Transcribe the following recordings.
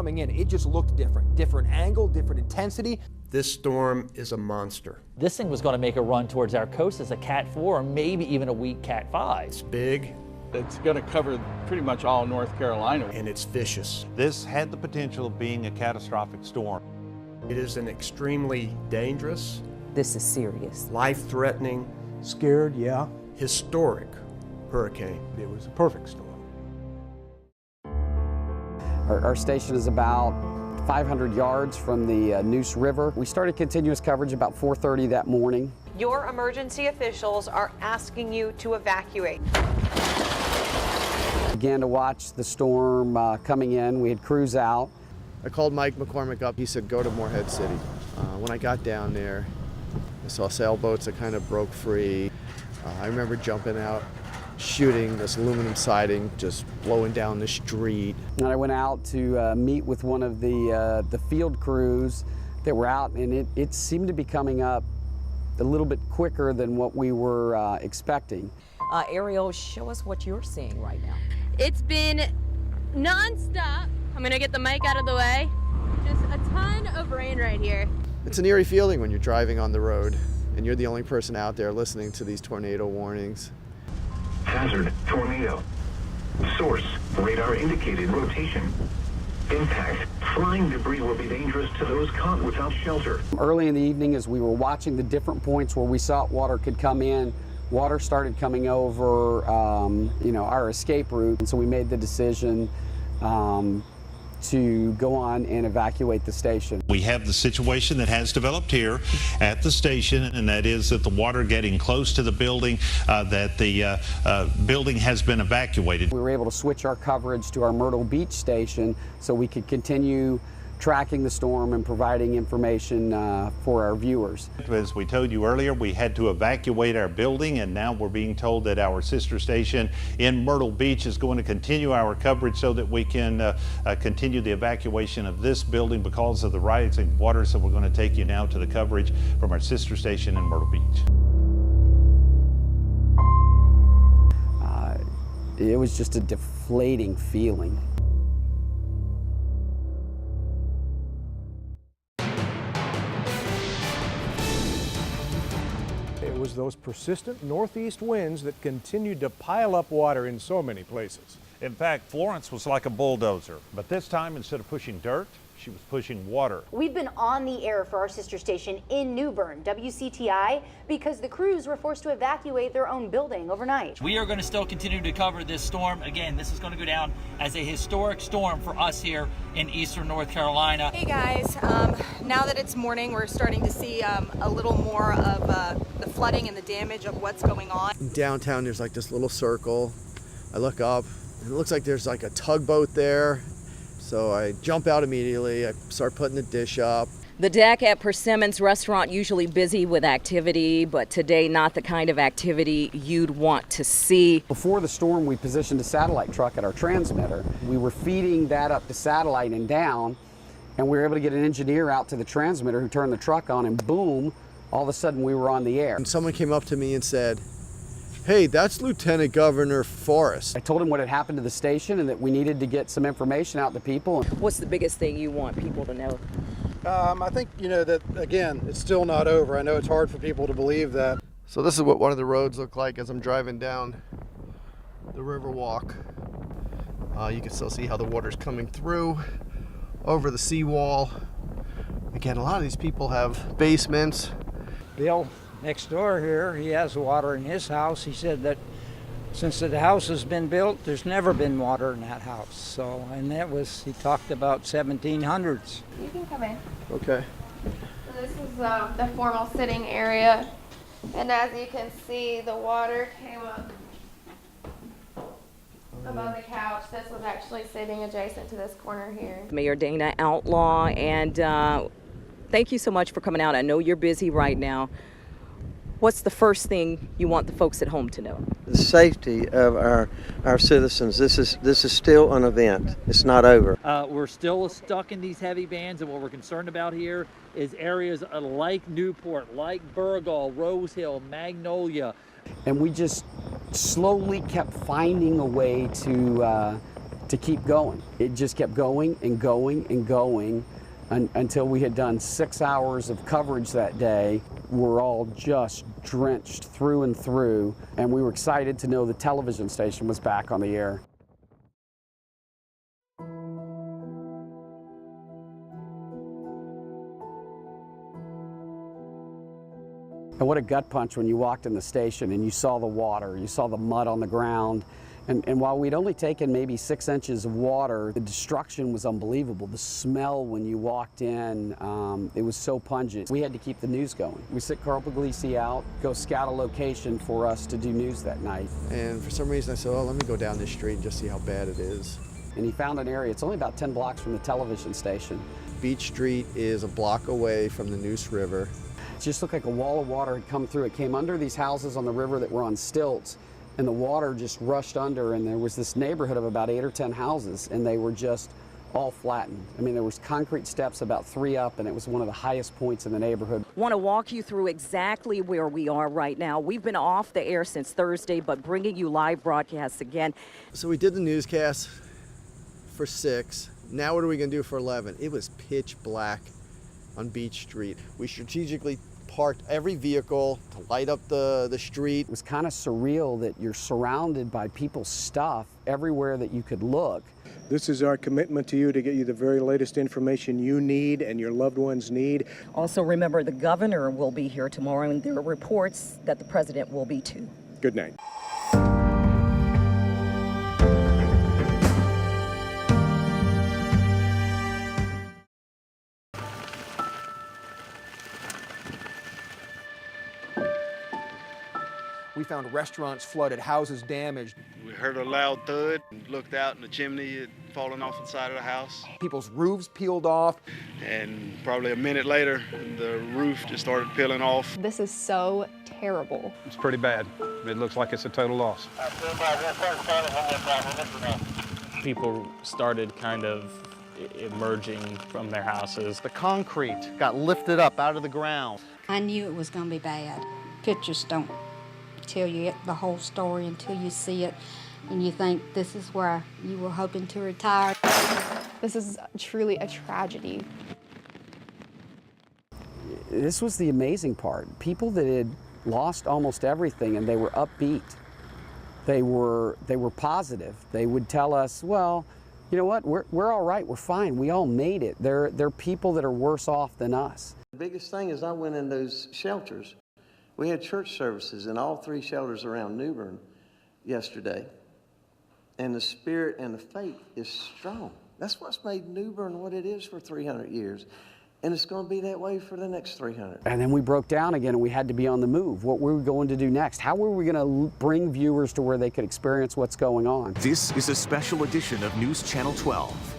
coming in, it just looked different angle, different intensity. This storm is a monster. This thing was going to make a run towards our coast as a Cat 4 or maybe even a weak Cat 5. It's big. It's going to cover pretty much all North Carolina. And it's vicious. This had the potential of being a catastrophic storm. It is an extremely dangerous, this is serious, life-threatening, scared, yeah, historic hurricane. It was a perfect storm. Our station is about 500 yards from the Neuse River. We started continuous coverage about 4:30 that morning. Your emergency officials are asking you to evacuate. Began to watch the storm coming in. We had crews out. I called Mike McCormick up. He said, go to Morehead City. When I got down there, I saw sailboats that kind of broke free. I remember jumping out, shooting this aluminum siding, just blowing down the street. And I went out to meet with one of the field crews that were out, and it seemed to be coming up a little bit quicker than what we were expecting. Ariel, show us what you're seeing right now. It's been non-stop. I'm gonna get the mic out of the way. Just a ton of rain right here. It's an eerie feeling when you're driving on the road and you're the only person out there listening to these tornado warnings. Hazard, tornado. Source, radar indicated rotation. Impact, flying debris will be dangerous to those caught without shelter. Early in the evening, as we were watching the different points where we saw water could come in, water started coming over our escape route, and so we made the decision to go on and evacuate the station. We have the situation that has developed here at the station, and that is that the water getting close to the building, that the building has been evacuated. We were able to switch our coverage to our Myrtle Beach station so we could continue tracking the storm and providing information for our viewers. As we told you earlier, we had to evacuate our building, and now we're being told that our sister station in Myrtle Beach is going to continue our coverage so that we can continue the evacuation of this building because of the rising water. So we're going to take you now to the coverage from our sister station in Myrtle Beach. It was just a deflating feeling. It was those persistent northeast winds that continued to pile up water in so many places. In fact, Florence was like a bulldozer, but this time instead of pushing dirt, she was pushing water. We've been on the air for our sister station in New Bern, WCTI, because the crews were forced to evacuate their own building overnight. We are going to still continue to cover this storm. Again, this is going to go down as a historic storm for us here in eastern North Carolina. Hey guys, now that it's morning, we're starting to see a little more of the flooding and the damage of what's going on. In downtown, there's like this little circle. I look up, and it looks like there's like a tugboat there. So I jump out immediately. I start putting the dish up. The deck at Persimmon's restaurant usually busy with activity, but today not the kind of activity you'd want to see. Before the storm, we positioned a satellite truck at our transmitter. We were feeding that up to satellite and down, and we were able to get an engineer out to the transmitter who turned the truck on, and boom, all of a sudden we were on the air. And someone came up to me and said, "Hey, that's Lieutenant Governor Forrest." I told him what had happened to the station and that we needed to get some information out to people. What's the biggest thing you want people to know? I think, that, again, it's still not over. I know it's hard for people to believe that. So this is what one of the roads look like as I'm driving down the river walk. You can still see how the water's coming through over the seawall. Again, a lot of these people have basements. Bill next door here, he has water in his house. He said that since the house has been built, there's never been water in that house. So, and that was, he talked about 1700s. You can come in. Okay. So this is the formal sitting area. And as you can see, the water came up above the couch. This was actually sitting adjacent to this corner here. Mayor Dana Outlaw, and thank you so much for coming out. I know you're busy right now. What's the first thing you want the folks at home to know? The safety of our citizens. This is still an event. It's not over. We're still stuck in these heavy bands, and what we're concerned about here is areas like Newport, like Burgal, Rose Hill, Magnolia. And we just slowly kept finding a way to to keep going. It just kept going and going and going until we had done 6 hours of coverage that day. We're all just drenched through and through, and we were excited to know the television station was back on the air. And what a gut punch when you walked in the station and you saw the water, you saw the mud on the ground. And while we'd only taken maybe 6 inches of water, the destruction was unbelievable. The smell when you walked in, it was so pungent. We had to keep the news going. We sent Carl Puglisi out, go scout a location for us to do news that night. And for some reason I said, oh, let me go down this street and just see how bad it is. And he found an area, it's only about 10 blocks from the television station. Beach Street is a block away from the Neuse River. It just looked like a wall of water had come through. It came under these houses on the river that were on stilts, and the water just rushed under, and there was this neighborhood of about 8 or 10 houses, and they were just all flattened. I mean, there was concrete steps about 3 up, and it was one of the highest points in the neighborhood. Want to walk you through exactly where we are right now. We've been off the air since Thursday, but bringing you live broadcasts again. So we did the newscast for 6. Now what are we going to do for 11? It was pitch black on Beach Street. We strategically parked every vehicle to light up the street. It was kind of surreal that you're surrounded by people's stuff everywhere that you could look. This is our commitment to you to get you the very latest information you need and your loved ones need. Also, remember, the governor will be here tomorrow, and there are reports that the president will be too. Good night. We found restaurants flooded, houses damaged. We heard a loud thud and looked out, and the chimney had fallen off the side of the house. People's roofs peeled off. And probably a minute later, the roof just started peeling off. This is so terrible. It's pretty bad. It looks like it's a total loss. People started kind of emerging from their houses. The concrete got lifted up out of the ground. I knew it was going to be bad. Pictures don't tell you the whole story until you see it, and you think this is where you were hoping to retire. This is truly a tragedy. This was the amazing part. People that had lost almost everything, and they were upbeat. They were positive. They would tell us, well, you know what, we're all right, we're fine, we all made it. There are people that are worse off than us. The biggest thing is I went in those shelters. We had church services in all 3 shelters around New Bern yesterday. And the spirit and the faith is strong. That's what's made New Bern what it is for 300 years. And it's going to be that way for the next 300. And then we broke down again, and we had to be on the move. What were we going to do next? How were we going to bring viewers to where they could experience what's going on? This is a special edition of News Channel 12.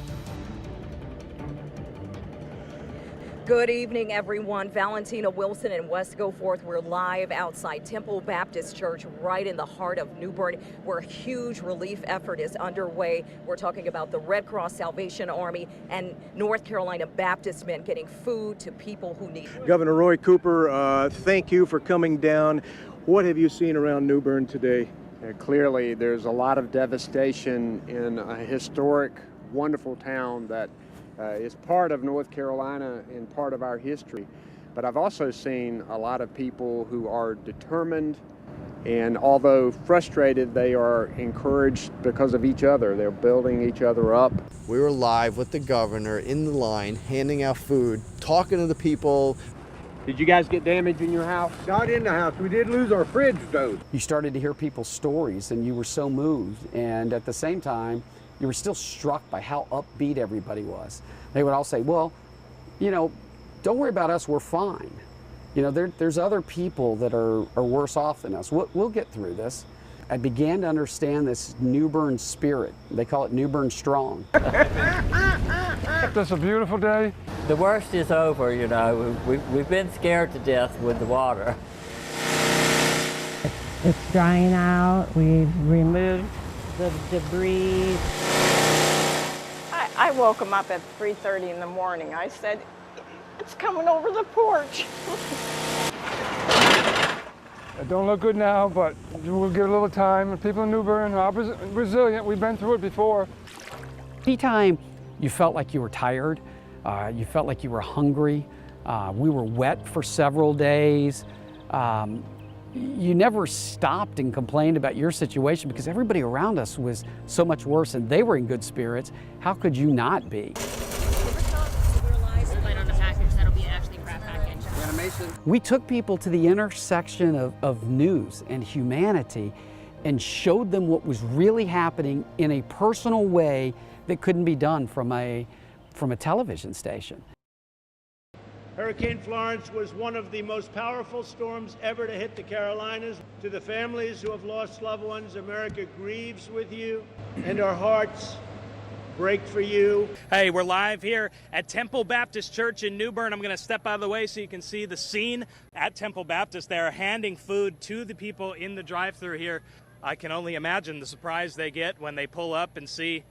Good evening, everyone. Valentina Wilson and Wes Goforth. We're live outside Temple Baptist Church right in the heart of New Bern, where a huge relief effort is underway. We're talking about the Red Cross Salvation Army and North Carolina Baptist men getting food to people who need it. Governor Roy Cooper, thank you for coming down. What have you seen around New Bern today? Clearly, there's a lot of devastation in a historic, wonderful town that is part of North Carolina and part of our history. But I've also seen a lot of people who are determined, and although frustrated, they are encouraged because of each other. They're building each other up. We were live with the governor in the line, handing out food, talking to the people. Did you guys get damage in your house? Not in the house. We did lose our fridge, though. You started to hear people's stories, and you were so moved. And at the same time, you were still struck by how upbeat everybody was. They would all say, well, you know, don't worry about us, we're fine. You know, there's other people that are worse off than us. We'll get through this. I began to understand this New Bern spirit. They call it New Bern Strong. It's a beautiful day. The worst is over, you know. We've been scared to death with the water. It's drying out. We've removed the debris. I woke him up at 3:30 in the morning. I said, it's coming over the porch. It don't look good now, but we'll give it a little time. People in New Bern are resilient. We've been through it before. Anytime you felt like you were tired, you felt like you were hungry, we were wet for several days, you never stopped and complained about your situation because everybody around us was so much worse and they were in good spirits. How could you not be? We took people to the intersection of news and humanity and showed them what was really happening in a personal way that couldn't be done from a television station. Hurricane Florence was one of the most powerful storms ever to hit the Carolinas. To the families who have lost loved ones, America grieves with you, and our hearts break for you. Hey, we're live here at Temple Baptist Church in New Bern. I'm going to step out of the way so you can see the scene at Temple Baptist. They're handing food to the people in the drive-thru here. I can only imagine the surprise they get when they pull up and see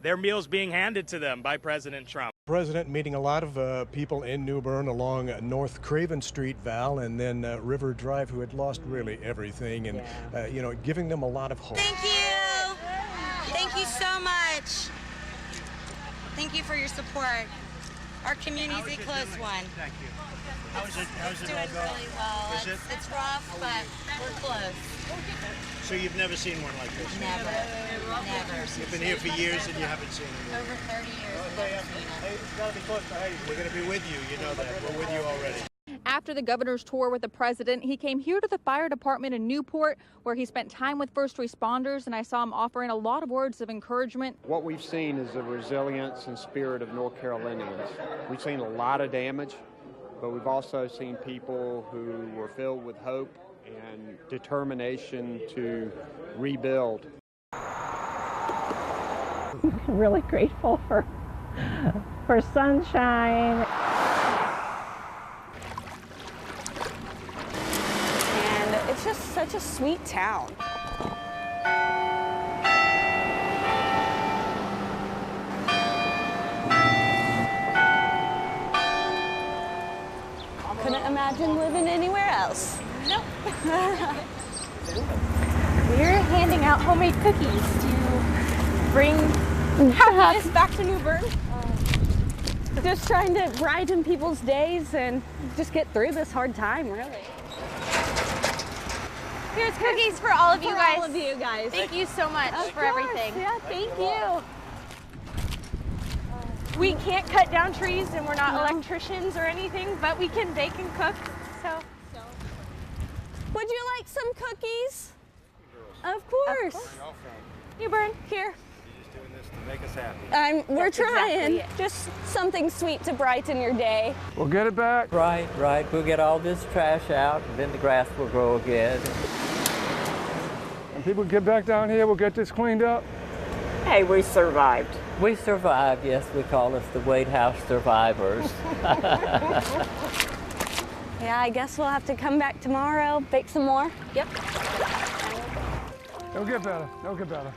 their meals being handed to them by President Trump. President meeting a lot of people in New Bern along North Craven Street, Val, and then River Drive, who had lost really everything, and you know, giving them a lot of hope. Thank you. Thank you so much. Thank you for your support. Our community's a close one. Thank you. How's it doing all going? really well. It's rough, but we're close. So you've never seen one like this? Never. You've been here for years and you haven't seen it? Over 30 years. Never seen it. Hey, it's got to be close to Haiti. We're going to be with you. You know that. We're with you already. After the governor's tour with the president, he came here to the fire department in Newport, where he spent time with first responders, and I saw him offering a lot of words of encouragement. What we've seen is the resilience and spirit of North Carolinians. We've seen a lot of damage, but we've also seen people who were filled with hope and determination to rebuild. I'm really grateful for sunshine. And it's just such a sweet town. Couldn't imagine living anywhere else. Nope. We're handing out homemade cookies to bring happiness back to New Bern. Just trying to brighten people's days and just get through this hard time, really. Here's cookies for all of you guys. For all of you guys. Thank you so much for everything. Yeah, thank you. We can't cut down trees and we're not electricians or anything, but we can bake and cook. So. Would you like some cookies? Of course. New Bern, here. You're just doing this to make us happy. We're That's trying. exactly it. Just something sweet to brighten your day. We'll get it back. Right. We'll get all this trash out, and then the grass will grow again. When people get back down here, we'll get this cleaned up. Hey, we survived. We survived, yes. We call us the Wade House survivors. Yeah, I guess we'll have to come back tomorrow, bake some more. Yep. It'll get better. It'll get better.